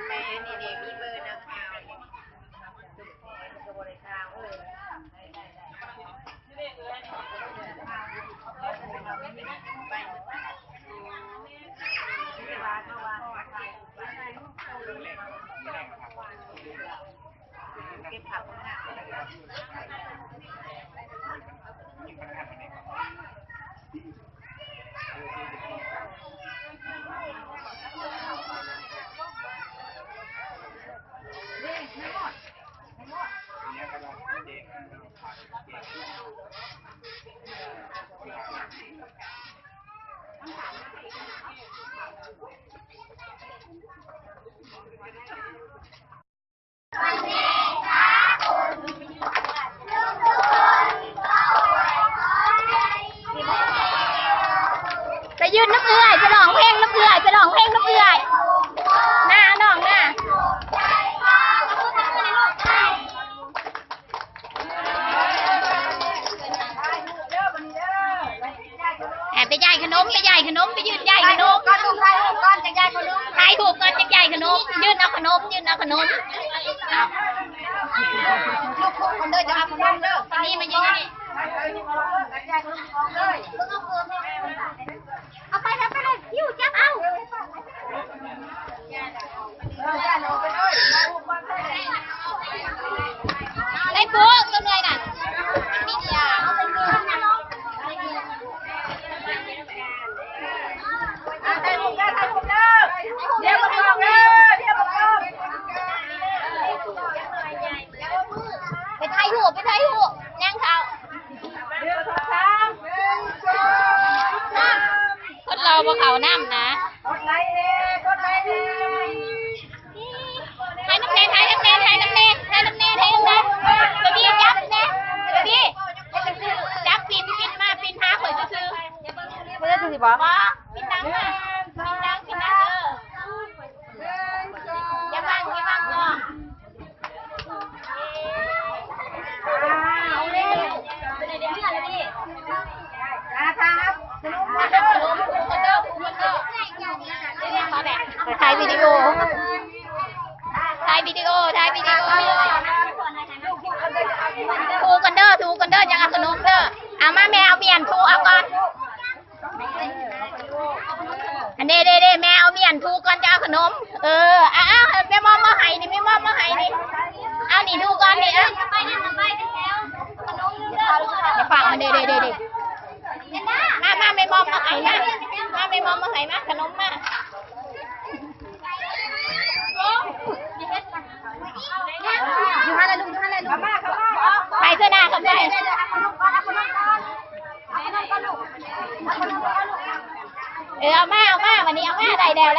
แม่นี่มีเบอร์นักข่าวเก็บผักมาไปยืนน้ำเอื่อยไปร้องเพลงน้ำเอื่อยไปร้องเพลงน้ำเอื่อยหน้าน้องหน้าไปใหญ่ขนมไปใหญ่ขนมไปยืนใหญ่ขนมก้อนจะใหญ่ขนมถ่ายถูกก้อนจะใหญ่ขนมยืนเอาขนมยืนเอาขนมคนเดินจะเอาขนมเด้อนี่มายืนนี่เอาไปแล้วไปเลยยิ้วจับเอาได้ปุ๊บตัวเลยน่ะนี่เดียวเดี๋ยวมาบอกเลยเดี๋ยวมาบอกไปไทยหัวไปไทยหัวนั่งเขาคนเราบ่เขาน้ำนะไทยน้ำแน่ไทยน้ำแน่ไทยน้ำแน่ไทยน้ำแน่ไทยน้ำแน่ตัวนี้จับแน่ตัวนี้จับปินมาปินหาข่อยซื้อไม่ได้ซื้อบ่ปินดังมาปินดังอย่าบังก็เอาเลยเดี๋ยวนี่อะไรพี่ครับถ่ายวิดีโอทูกันเด้อยังเอาขนมเด้อเอามาแม่เอาเมียนทูเอาก่อนอันเด้แม่เอาเมียนทูก่อนจะเอาขนมแม่มอมมาให้นี่ไม่มอมมาให้นี่เอานี่ทูก่อนนี่อย่าฝากมันเด้มาไม่มอมมาให้มาขนมมาอยู่ห้าเลยลูกไปเสื้อหน้าเขาไปเอามาวันนี้เอามาได้แล้ว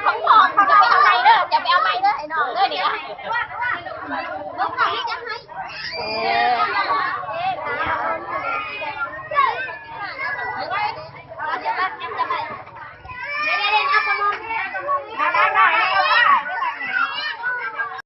ของพ่อจะไปเอาไม้เด้อไอ้น้องเด้อนี่